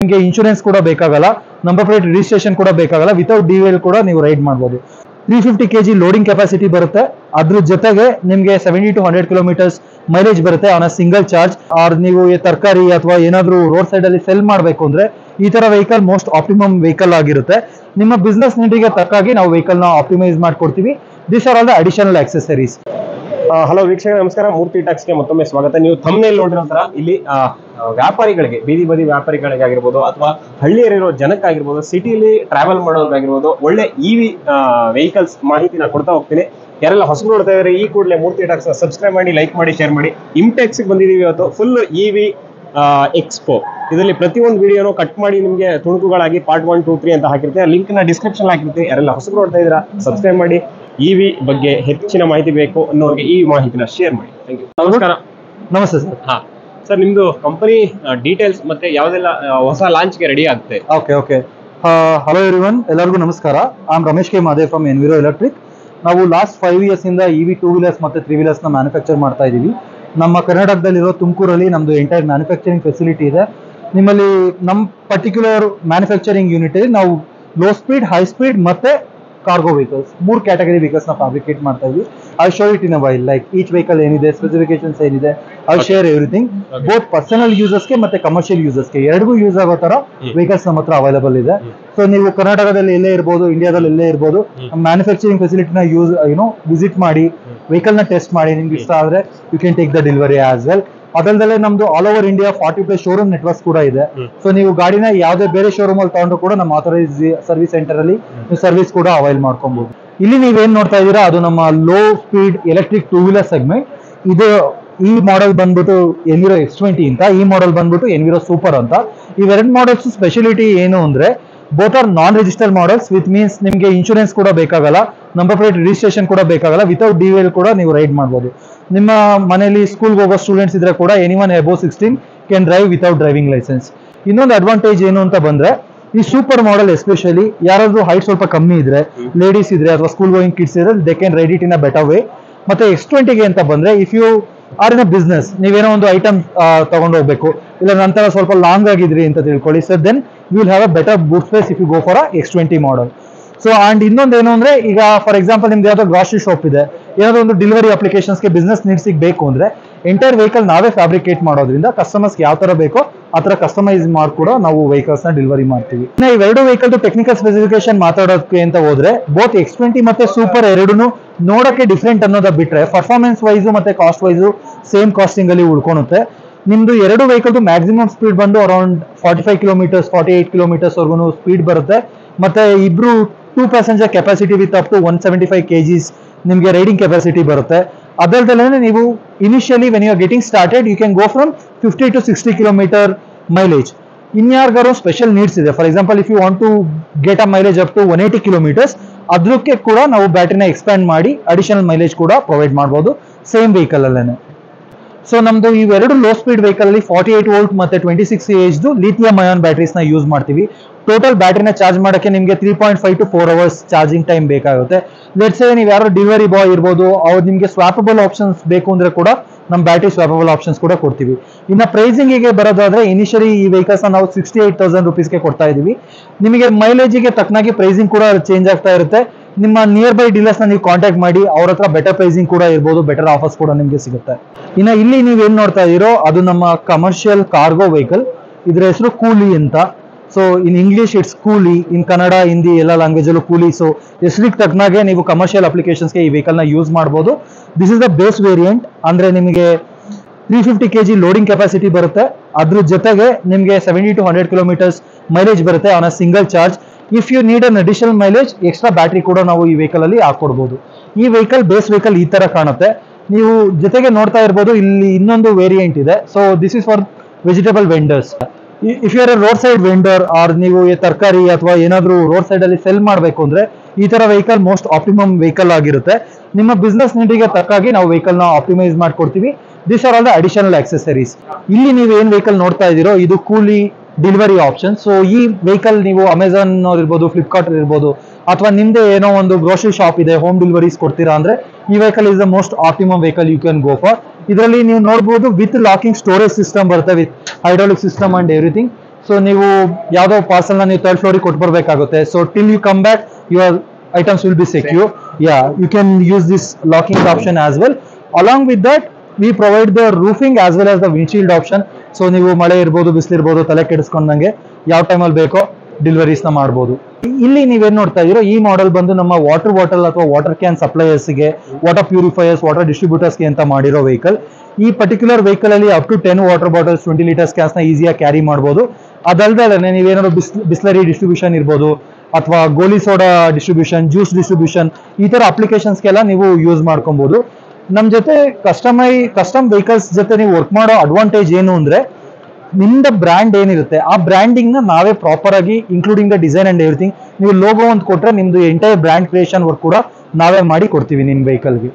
ನಿಮಗೆ ಇನ್ಶೂರೆನ್ಸ್ ಕೂಡ ಬೇಕಾಗಲ್ಲ, ನಂಬರ್ ಪ್ಲೇಟ್ ರಿಜಿಸ್ಟ್ರೇಷನ್ ಕೂಡ ಬೇಕಾಗಲ್ಲ, ವಿತೌಟ್ DVL ಕೂಡ ನೀವು ರೈಡ್ ಮಾಡ್ಬೋದು. 350 kg ಲೋಡಿಂಗ್ ಕೆಪಾಸಿಟಿ ಬರುತ್ತೆ. ಅದ್ರ ಜೊತೆಗೆ ನಿಮಗೆ 70 to 100 ಕಿಲೋಮೀಟರ್ಸ್ ಮೈಲೇಜ್ ಬರುತ್ತೆ on a single charge. Or ನೀವು ತರಕಾರಿ ಅಥವಾ ಏನಾದರೂ ರೋಡ್ ಸೈಡ್ ಅಲ್ಲಿ ಸೆಲ್ ಮಾಡಬೇಕು ಅಂದ್ರೆ ಈ ತರ ವೆಹಿಕಲ್ ಮೋಸ್ಟ್ ಆಪ್ಟಿಮಮ್ ವೆಹಿಕಲ್ ಆಗಿರುತ್ತೆ. ನಿಮ್ಮ ಬಿಸ್ನೆಸ್ ನೀಡಿಗೆ ತಕ್ಕಾಗಿ ನಾವು ವೆಹಿಕಲ್ ನ ಆಪ್ಟಿಮೈಸ್ ಮಾಡ್ಕೊಡ್ತೀವಿ. This are all the additional accessories. Hello ವೀಕ್ಷಕರೇ, ನಮಸ್ಕಾರ. ಮೂರ್ತಿ ಟಾಕ್ಸ್ಗೆ ಮತ್ತೊಮ್ಮೆ ಸ್ವಾಗತ. ನೀವು ಥಂಬ್ನೇಲ್ ನೋಡಿರೋ ತರ ಇಲ್ಲಿ ವ್ಯಾಪಾರಿಗಳಿಗೆ, ಬೀದಿ ಬದಿ ವ್ಯಾಪಾರಿಗಳಿಗೆ ಆಗಿರ್ಬೋದು ಅಥವಾ ಹಳ್ಳಿಯಲ್ಲಿರೋ ಜನಕ್ಕಾಗಿರ್ಬೋದು, ಸಿಟಿಲಿ ಟ್ರಾವೆಲ್ ಮಾಡೋದಾಗಿರ್ಬೋದು, ಒಳ್ಳೆ ಇವಿ ವೆಹಿಕಲ್ಸ್ ಮಾಹಿತಿನ ಕೊಡ್ತಾ ಹೋಗ್ತೀನಿ. ಯಾರೆಲ್ಲ ಹೊಸಬರು ನೋಡ್ತಾ ಇದ್ದಾರೆ ಈ ಕೂಡಲೇ ಮೂರ್ತಿ ಟಾಕ್ಸ್ ಸಬ್ಸ್ಕ್ರೈಬ್ ಮಾಡಿ, ಲೈಕ್ ಮಾಡಿ, ಶೇರ್ ಮಾಡಿ. ಇಂಟೆಕ್ಸ್ ಬಂದಿದ್ದೀವಿ ಇವತ್ತು. Full EV expo. ಇದರಲ್ಲಿ ಪ್ರತಿಯೊಂದು ವಿಡಿಯೋನು ಕಟ್ ಮಾಡಿ ನಿಮಗೆ ತುಣುಕುಗಳಾಗಿ ಪಾರ್ಟ್ 1, 2, 3 ಅಂತ ಹಾಕಿರ್ತೀನಿ. ಲಿಂಕ್ ನ ಡಿಸ್ಕ್ರಿಪ್ಷನ್ ಹಾಕಿರ್ತೀನಿ. ಯಾರೆಲ್ಲ ಹೊಸಬರು ನೋಡ್ತಾ ಇದ್ದೀರಾ ಸಬ್ಸ್ಕ್ರೈಬ್ ಮಾಡಿ. ಇವಿ ಬಗ್ಗೆ ಹೆಚ್ಚಿನ ಮಾಹಿತಿ ಬೇಕು ಅನ್ನೋರಿಗೆ ಈ ಮಾಹಿತಿನ ಶೇರ್ ಮಾಡಿ. Thank you. ನಮಸ್ಕಾರ. ನಮಸ್ತೆ ಸರ್. ಹಾ ಸರ್, ನಿಮ್ದು ಕಂಪನಿ ಡೀಟೇಲ್ಸ್ ಮತ್ತೆ ಯಾವ್ದೆಲ್ಲ ಹೊಸ ಲಾಂಚ್ಗೆ ರೆಡಿ ಆಗುತ್ತೆ? ಓಕೆ. ಹಲೋ ಎವ್ರಿವನ್, ಎಲ್ಲರಿಗೂ ನಮಸ್ಕಾರ. I am Ramesh K Madev from ಎನ್ವಿರೋ electric. ನಾವು ಲಾಸ್ಟ್ 5 years ಇಂದ EV 2 wheelers ಮತ್ತೆ 3 wheelers ನ ಮ್ಯಾನುಫ್ಯಾಕ್ಚರ್ ಮಾಡ್ತಾ ಇದ್ದೀವಿ. ನಮ್ಮ ಕರ್ನಾಟಕದಲ್ಲಿರೋ ತುಮಕೂರಲ್ಲಿ ನಮ್ದು ಎಂಟೈರ್ ಮ್ಯಾನುಫ್ಯಾಕ್ಚರಿಂಗ್ ಫೆಸಿಲಿಟಿ ಇದೆ. ನಿಮ್ಮಲ್ಲಿ ನಮ್ಮ ಪರ್ಟಿಕ್ಯುಲರ್ ಮ್ಯಾನುಫ್ಯಾಕ್ಚರಿಂಗ್ ಯೂನಿಟ್ ಅಲ್ಲಿ ನಾವು ಲೋ ಸ್ಪೀಡ್, ಹೈ ಸ್ಪೀಡ್ ಮತ್ತೆ ಕಾರ್ಗೋ ವೆಹಿಕಲ್ಸ್ 3 ಕ್ಯಾಟಗರಿ ವೆಹಿಕಲ್ಸ್ ನ ಫ್ಯಾಬ್ರಿಕೇಟ್ ಮಾಡ್ತಾ ಇದ್ವಿ. I show it in a while, like each vehicle ಏನಿದೆ, ಸ್ಪೆಸಿಫಿಕೇಶನ್ಸ್ ಏನಿದೆ, I share everything. Both personal ಯೂಸರ್ಸ್ಗೆ ಮತ್ತೆ ಕಮರ್ಷಿಯಲ್ ಯೂಸರ್ಸ್ಗೆ ಎರಡಿಗೂ ಯೂಸ್ ಆಗೋ ತರ ವೆಹಿಕಲ್ಸ್ ನಮ್ಮ ಹತ್ರ ಅವೈಲೇಬಲ್ ಇದೆ. ಸೊ ನೀವು ಕರ್ನಾಟಕದಲ್ಲಿ ಎಲ್ಲೇ ಇರ್ಬೋದು, ಇಂಡಿಯಾದಲ್ಲಿ ಎಲ್ಲೇ ಇರ್ಬೋದು, ಮ್ಯಾನುಫ್ಯಾಕ್ಚರಿಂಗ್ ಫೆಸಿಲಿಟಿನ ವಿಸಿಟ್ ಮಾಡಿ, ವೆಹಿಕಲ್ ನ ಟೆಸ್ಟ್ ಮಾಡಿ. ನಿಮ್ಗೆ ಇಷ್ಟ ಆದ್ರೆ you can take the delivery as well. ಅದಲ್ಲದೆ ನಮ್ದು all over India 40+ showroom networks ಕೂಡ ಇದೆ. ಸೊ ನೀವು ಗಾಡಿನ ಯಾವುದೇ ಬೇರೆ ಶೋರೂಮ್ ಅಲ್ಲಿ ತಗೊಂಡ್ರು ಕೂಡ ನಮ್ಮ ಆಥರೈಸ್ ಸರ್ವಿಸ್ ಸೆಂಟರ್ ಅಲ್ಲಿ ನೀವು ಸರ್ವಿಸ್ ಕೂಡ ಅವೈಲ್ ಮಾಡ್ಕೊಬಹುದು. ಇಲ್ಲಿ ನೀವೇನ್ ನೋಡ್ತಾ ಇದ್ದೀರಾ ಅದು ನಮ್ಮ low speed electric 2 wheeler segment. ಇದು ಈ ಮಾಡೆಲ್ ಬಂದ್ಬಿಟ್ಟು ಎನ್ವಿರೋ X20 ಅಂತ, ಈ ಮಾಡೆಲ್ ಬಂದ್ಬಿಟ್ಟು ಎನ್ವಿರೋ ಸೂಪರ್ ಅಂತ. ಇವೆರಡು ಮಾಡೆಲ್ಸ್ ಸ್ಪೆಷಾಲಿಟಿ ಏನು ಅಂದ್ರೆ both are non registered models, with means ನಿಮಗೆ ಇನ್ಶೂರೆನ್ಸ್ ಕೂಡ ಬೇಕಾಗಲ್ಲ, ನಂಬರ್ ಪ್ಲೇಟ್ ರಿಜಿಸ್ಟ್ರೇಷನ್ ಕೂಡ ಬೇಕಾಗಲ್ಲ, ವಿತೌಟ್ DVL ಕೂಡ ನೀವು ರೈಡ್ ಮಾಡ್ಬೋದು. ನಿಮ್ಮ ಮನೆಯಲ್ಲಿ ಸ್ಕೂಲ್ಗೆ ಹೋಗೋ ಸ್ಟೂಡೆಂಟ್ಸ್ ಇದ್ರೆ ಕೂಡ anyone above 16 can drive without driving licence. ಇನ್ನೊಂದು ಅಡ್ವಾಂಟೇಜ್ ಏನು ಅಂತ ಬಂದ್ರೆ ಈ ಸೂಪರ್ ಮಾಡೆಲ್ ಎಸ್ಪೆಷಲಿ ಯಾರಾದ್ರೂ ಹೈಟ್ ಸ್ವಲ್ಪ ಕಮ್ಮಿ ಇದ್ರೆ, ಲೇಡೀಸ್ ಇದ್ರೆ ಅಥವಾ ಸ್ಕೂಲ್ ಗೋಯಿಂಗ್ ಕಿಡ್ಸ್ ಇದ್ರೆ they can ride it in a better way. ಮತ್ತೆ X20 ಅಂತ ಬಂದ್ರೆ if you are in a business, ನೀವೇನೋ ಒಂದು ಐಟಮ್ ತಗೊಂಡು ಹೋಗ್ಬೇಕು, ಇಲ್ಲ ನಂತರ ಸ್ವಲ್ಪ ಲಾಂಗ್ ಆಗಿದ್ರಿ ಅಂತ ತಿಳ್ಕೊಳ್ಳಿ, so then you will have a better boot space if you go for X20 model. So and ಇನ್ನೊಂದೇನು ಅಂದ್ರೆ ಈಗ ಫಾರ್ ಎಕ್ಸಾಂಪಲ್ ನಿಮ್ದು ಯಾವ್ದೋ ಗ್ರಾಸರಿ ಶಾಪ್ ಇದೆ, ಏನಾದ್ರು ಒಂದು ಡೆಲಿವರಿ ಅಪ್ಲಿಕೇಶನ್ಸ್ಗೆ ಬಿಸ್ನೆಸ್ ನೀಡ್ಸ್ ಬೇಕು ಅಂದ್ರೆ ಎಂಟೈರ್ ವೆಹಿಕಲ್ ನಾವೇ ಫ್ಯಾಬ್ರಿಕೇಟ್ ಮಾಡೋದ್ರಿಂದ ಕಸ್ಟಮರ್ಸ್ ಯಾವ ತರ ಬೇಕೋ ಆ ತರ ಕಸ್ಟಮೈಸ್ ಮಾಡಿ ಕೂಡ ನಾವು ವೆಹಿಕಲ್ಸ್ ನ ಡೆಲಿವರಿ ಮಾಡ್ತೀವಿ. ಇವೆರಡು ವೆಹಿಕಲ್ ಟೆಕ್ನಿಕಲ್ ಸ್ಪೆಸಿಫಿಕೇಶನ್ ಮಾತಾಡೋದಕ್ಕೆ ಅಂತ ಹೋದ್ರೆ ಬೋತ್ X20 ಮತ್ತೆ ಸೂಪರ್ ಎರಡೂ ನೋಡಕ್ಕೆ ಡಿಫ್ರೆಂಟ್ ಅನ್ನೋದ ಬಿಟ್ರೆ ಪರ್ಫಾರ್ಮೆನ್ಸ್ ವೈಸು ಮತ್ತೆ ಕಾಸ್ಟ್ ವೈಸು ಸೇಮ್ ಕಾಸ್ಟಿಂಗ್ ಅಲ್ಲಿ ಉಳ್ಕೊಳುತ್ತೆ. ನಿಮ್ದು ಎರಡು ವೆಹಿಕಲ್ ಮ್ಯಾಕ್ಸಿಮಮ್ ಸ್ಪೀಡ್ ಬಂದು ಅರೌಂಡ್ 45 ಕಿಲೋಮೀಟರ್ಸ್ 48 ಕಿಲೋಮೀಟರ್ಸ್ ವರ್ಗು ಸ್ಪೀಡ್ ಬರುತ್ತೆ. ಮತ್ತೆ ಇಬ್ರು 2 passenger capacity with up to 175 kgs ನಿಮಗೆ ರೈಡಿಂಗ್ ಕೆಪಾಸಿಟಿ ಬರುತ್ತೆ. ಅದಲ್ಲದೆ ನೀವು initially when you are getting started you can go from 50 to 60 kilometre mileage. ಇನ್ಯಾರಿಗಾರು ಸ್ಪೆಷಲ್ ನೀಡ್ಸ್ ಇದೆ, for example if you want to get a mileage up to 180 kilometres, ಅದಕ್ಕೆ ಕೂಡ ನಾವು ಬ್ಯಾಟ್ರಿನ expand ಮಾಡಿ ಅಡಿಷನಲ್ ಮೈಲೇಜ್ ಕೂಡ ಪ್ರೊವೈಡ್ ಮಾಡಬಹುದು same vehicle ಅಲ್ಲೇನೆ. So ನಮ್ದು ಇವೆರಡು ಲೋ ಸ್ಪೀಡ್ ವೆಹಿಕಲ್ ಅಲ್ಲಿ 48 ವೋಲ್ಟ್ ಮತ್ತೆ 26 Ah ಲಿಥಿಯಂ ಅಯಾನ್ ಬ್ಯಾಟ್ರೀಸ್ ನ ಯೂಸ್ ಮಾಡ್ತೀವಿ. ಟೋಟಲ್ ಬ್ಯಾಟ್ರಿನ ಚಾರ್ಜ್ ಮಾಡಕ್ಕೆ ನಿಮಗೆ 3.5 to 4 hours ಚಾರ್ಜಿಂಗ್ ಟೈಮ್ ಬೇಕಾಗುತ್ತೆ. ಲೆಟ್ಸ್ ಸೇ ನೀವು ಯಾರೋ ಡೆಲಿವರಿ ಬಾಯ್ ಇರ್ಬೋದು, ಅವ್ರು ನಿಮಗೆ ಸ್ವಾಪಬಲ್ ಆಪ್ಷನ್ಸ್ ಬೇಕು ಅಂದ್ರೆ ಕೂಡ ನಮ್ಮ ಬ್ಯಾಟ್ರಿ ಸ್ವಾಪಬಲ್ ಆಪ್ಷನ್ಸ್ ಕೂಡ ಕೊಡ್ತೀವಿ. ಇನ್ನ ಪ್ರೈಸಿಂಗಿಗೆ ಬರೋದಾದ್ರೆ ಇನಿಷಿಯಲಿ ಈ ವೆಹಿಕಲ್ಸ್ ನಾವು 68,000 rupeesಗೆ ಕೊಡ್ತಾ ಇದೀವಿ. ನಿಮಗೆ ಮೈಲೇಜಿಗೆ ತಕ್ಕನಾಗಿ ಪ್ರೈಸಿಂಗ್ ಕೂಡ ಚೇಂಜ್ ಆಗ್ತಾ ಇರುತ್ತೆ. ನಿಮ್ಮ ನಿಯರ್ ಬೈ ಡೀಲರ್ಸ್ ನ ನೀವು ಕಾಂಟ್ಯಾಕ್ಟ್ ಮಾಡಿ, ಅವ್ರ ಹತ್ರ ಬೆಟರ್ ಪ್ರೈಸಿಂಗ್ ಕೂಡ ಇರ್ಬೋದು, ಬೆಟರ್ ಆಫರ್ಸ್ ಕೂಡ ನಿಮಗೆ ಸಿಗುತ್ತೆ. ಇನ್ನ ಇಲ್ಲಿ ನೀವೇನ್ ನೋಡ್ತಾ ಇದೀರೋ ಅದು ನಮ್ಮ ಕಮರ್ಷಿಯಲ್ ಕಾರ್ಗೋ ವೆಹಿಕಲ್. ಇದ್ರ ಹೆಸರು ಕೂಲಿ ಅಂತ. ಸೊ ಇನ್ ಇಂಗ್ಲಿಷ್ ಇಟ್ಸ್ ಕೂಲಿ, ಇನ್ ಕನ್ನಡ, ಹಿಂದಿ ಎಲ್ಲ ಲ್ಯಾಂಗ್ವೇಜ್ ಅಲ್ಲೂ ಕೂಲಿ. ಸೊ ಹೆಸರಿಗೆ ತಕ್ಕನಾಗೆ ನೀವು ಕಮರ್ಷಿಯಲ್ ಅಪ್ಲಿಕೇಶನ್ಸ್ಗೆ ಈ ವೆಹಿಕಲ್ ನ ಯೂಸ್ ಮಾಡಬಹುದು. This is the base variant. ಅಂದ್ರೆ ನಿಮಗೆ 350 kg ಲೋಡಿಂಗ್ ಕೆಪಾಸಿಟಿ ಬರುತ್ತೆ. ಅದ್ರ ಜೊತೆಗೆ ನಿಮಗೆ 70 to 100 ಕಿಲೋಮೀಟರ್ಸ್ ಮೈಲೇಜ್ ಬರುತ್ತೆ on a single charge. If you need an additional mileage, extra battery ಕೂಡ ನಾವು ಈ ವೆಹಿಕಲ್ ಅಲ್ಲಿ ಹಾಕೊಡ್ಬೋದು. ಈ ವೆಹಿಕಲ್ ಬೇಸ್ ವೆಹಿಕಲ್ ಈ ತರ ಕಾಣುತ್ತೆ. ನೀವು ಜೊತೆಗೆ ನೋಡ್ತಾ ಇರ್ಬೋದು ಇಲ್ಲಿ ಇನ್ನೊಂದು ವೇರಿಯಂಟ್ ಇದೆ. So this is for vegetable vendors. If you are a road side vendor or ನೀವು ತರಕಾರಿ ಅಥವಾ ಏನಾದರೂ ರೋಡ್ ಸೈಡ್ ಅಲ್ಲಿ ಸೆಲ್ ಮಾಡಬೇಕು ಅಂದ್ರೆ ಈ ತರ ವೆಹಿಕಲ್ ಮೋಸ್ಟ್ ಆಪ್ಟಿಮಮ್ ವೆಹಿಕಲ್ ಆಗಿರುತ್ತೆ. ನಿಮ್ಮ ಬಿಸ್ನೆಸ್ ನೀಡಿಗೆ ತಕ್ಕಾಗಿ ನಾವು ವೆಹಿಕಲ್ ನ ಆಪ್ಟಿಮೈಸ್ ಮಾಡ್ಕೊಡ್ತೀವಿ. This are all the additional accessories. ಇಲ್ಲಿ ನೀವು ಏನ್ ವೆಹಿಕಲ್ ನೋಡ್ತಾ ಇದ್ದೀರೋ ಇದು ಕೂಲಿ ಡೆಲಿವರಿ ಆಪ್ಷನ್. ಸೊ ಈ ವೆಹಿಕಲ್ ನೀವು ಅಮೆಝಾನ್ ಇರ್ಬೋದು, ಫ್ಲಿಪ್ಕಾರ್ಟ್ ಇರ್ಬೋದು, ಅಥವಾ ನಿಮ್ದೇ ಏನೋ ಒಂದು ಗ್ರೋಸರಿ ಶಾಪ್ ಇದೆ, ಹೋಮ್ ಡೆಲಿವರೀಸ್ ಕೊಡ್ತೀರಾ ಅಂದ್ರೆ ಈ vehicle is the most optimum vehicle you can go for. ಇದರಲ್ಲಿ ನೀವು ನೋಡಬಹುದು ವಿತ್ ಲಾಕಿಂಗ್ ಸ್ಟೋರೇಜ್ ಸಿಸ್ಟಮ್ ಬರುತ್ತೆ, with hydraulic system and everything. So ನೀವು ಯಾವುದೋ ಪಾರ್ಸಲ್ನ ನೀವು ಥರ್ಡ್ ಫ್ಲೋರಿಗೆ ಕೊಟ್ಟು ಬರಬೇಕಾಗುತ್ತೆ. So till you come back your items will be secure. Yeah, you can use this locking option as well. Along with that, we provide the roofing as well as the windshield option. So ನೀವು ಮಳೆ ಇರ್ಬೋದು, ಬಿಸಿಲು ಇರ್ಬೋದು, ತಲೆ ಕೆಡಿಸ್ಕೊಂಡಂಗೆ ಯಾವ ಟೈಮಲ್ಲಿ ಬೇಕೋ deliveries ನ ಮಾಡ್ಬೋದು. ಇಲ್ಲಿ ನೀವೇನ್ ನೋಡ್ತಾ ಇದೀರೋ ಈ ಮಾಡೆಲ್ ಬಂದು ನಮ್ಮ ವಾಟರ್ ಬಾಟಲ್ ಅಥವಾ ವಾಟರ್ ಕ್ಯಾನ್ ಸಪ್ಲೈಯರ್ಸ್ಗೆ, ವಾಟರ್ ಪ್ಯೂರಿಫೈಯರ್ಸ್, ವಾಟರ್ ಡಿಸ್ಟ್ರಿಬ್ಯೂಟರ್ಸ್ಗೆ ಅಂತ ಮಾಡಿರೋ ವೆಹಿಕಲ್. ಈ ಪರ್ಟಿಕ್ಯುಲರ್ ವೆಹಿಕಲ್ ಅಲ್ಲಿ up to 10 water bottles 20 litres cans ನ ಈಸಿಯಾಗಿ ಕ್ಯಾರಿ ಮಾಡ್ಬೋದು. ಅದಲ್ದೇ ನೀವೇನಾದ್ರು ಬಿಸ್ಲರಿ ಡಿಸ್ಟ್ರಿಬ್ಯೂಷನ್ ಇರ್ಬೋದು ಅಥವಾ ಗೋಲಿ ಸೋಡಾ ಡಿಸ್ಟ್ರಿಬ್ಯೂಷನ್, ಜ್ಯೂಸ್ ಡಿಸ್ಟ್ರಿಬ್ಯೂಷನ್, ಈ ತರ ಅಪ್ಲಿಕೇಶನ್ಸ್ಗೆಲ್ಲ ನೀವು ಯೂಸ್ ಮಾಡ್ಕೊಬಹುದು. ನಮ್ಮ ಜೊತೆ ಕಸ್ಟಮ್ ವೆಹಿಕಲ್ಸ್ ಜೊತೆ ನೀವು ವರ್ಕ್ ಮಾಡೋ ಅಡ್ವಾಂಟೇಜ್ ಏನು ಅಂದ್ರೆ, ನಿಮ್ದ ಬ್ರ್ಯಾಂಡ್ ಏನಿರುತ್ತೆ ಆ ಬ್ರ್ಯಾಂಡಿಂಗ್ ನ ನಾವೇ ಪ್ರಾಪರ್ ಆಗಿ including the design and everything, ನೀವು ಲೋಗೋ ಅಂತ ಕೊಟ್ರೆ ನಿಮ್ದು ಎಂಟೈರ್ ಬ್ರ್ಯಾಂಡ್ ಕ್ರಿಯೇಷನ್ ವರ್ಕ್ ಕೂಡ ನಾವೇ ಮಾಡಿ ಕೊಡ್ತೀವಿ ನಿಮ್ ವೆಹಿಕಲ್ಗೆ.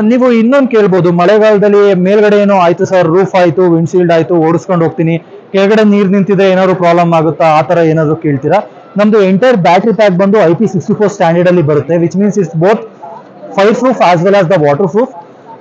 ನೀವು ಇನ್ನೊಂದು ಕೇಳ್ಬೋದು, ಮಳೆಗಾಲದಲ್ಲಿ ಮೇಲ್ಗಡೆ ಏನೋ ಆಯ್ತು ಸರ್, ರೂಫ್ ಆಯ್ತು, ವಿಂಡ್ಶೀಲ್ಡ್ ಆಯ್ತು, ಓಡಿಸ್ಕೊಂಡು ಹೋಗ್ತೀನಿ, ಕೆಳಗಡೆ ನೀರು ನಿಂತಿದ್ರೆ ಏನಾದ್ರು ಪ್ರಾಬ್ಲಮ್ ಆಗುತ್ತಾ, ಆ ತರ ಏನಾದ್ರು ಕೇಳ್ತೀರಾ. ನಮ್ದು ಎಂಟೈರ್ ಬ್ಯಾಟ್ರಿ ಪ್ಯಾಕ್ ಬಂದು IP64 ಸ್ಟ್ಯಾಂಡರ್ಡ್ ಅಲ್ಲಿ ಬರುತ್ತೆ, which means it's both fire proof as well as the water proof.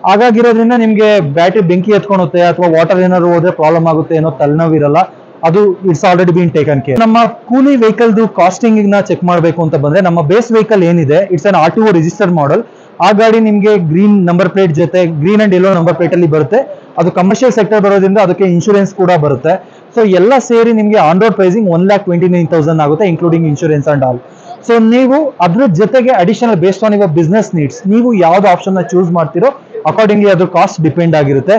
ಹಾಗಾಗಿರೋದ್ರಿಂದ ನಿಮ್ಗೆ ಬ್ಯಾಟ್ರಿ ಬೆಂಕಿ ಎತ್ಕೊಳುತ್ತೆ ಅಥವಾ ವಾಟರ್ ಏನಾದ್ರು ಹೋದ್ರೆ ಪ್ರಾಬ್ಲಮ್ ಆಗುತ್ತೆ ಏನೋ ತಲೆನೋವಿರಲ್ಲ. ಅದು it's already bean taken care. ನಮ್ಮ ಕೂಲಿ ವೆಹಿಕಲ್ದು ಕಾಸ್ಟಿಂಗ್ ನ ಚೆಕ್ ಮಾಡಬೇಕು ಅಂತ ಬಂದ್ರೆ, ನಮ್ಮ ಬೇಸ್ ವೆಹಿಕಲ್ ಏನಿದೆ it's an RTO registered model. ಆ ಗಾಡಿ ನಿಮ್ಗೆ ಗ್ರೀನ್ ನಂಬರ್ ಪ್ಲೇಟ್ ಜೊತೆ green and yellow number plate ಅಲ್ಲಿ ಬರುತ್ತೆ. ಅದು ಕಮರ್ಷಿಯಲ್ ಸೆಕ್ಟರ್ ಬರೋದ್ರಿಂದ ಅದಕ್ಕೆ ಇನ್ಶೂರೆನ್ಸ್ ಕೂಡ ಬರುತ್ತೆ. ಸೊ ಎಲ್ಲ ಸೇರಿ ನಿಮಗೆ ಆನ್ ರೋಡ್ ಪ್ರೈಸಿಂಗ್ 1,29,000 ಆಗುತ್ತೆ, including insurance and all. So ನೀವು ಅದ್ರ ಜೊತೆಗೆ additional based on your business needs, ನೀವು ಯಾವ್ದು ಆಪ್ಷನ್ ನ ಚೂಸ್ ಮಾಡ್ತೀರೋ ಅಕಾರ್ಡಿಂಗ್ಲಿ ಅದ್ರ ಕಾಸ್ಟ್ ಡಿಪೆಂಡ್ ಆಗಿರುತ್ತೆ.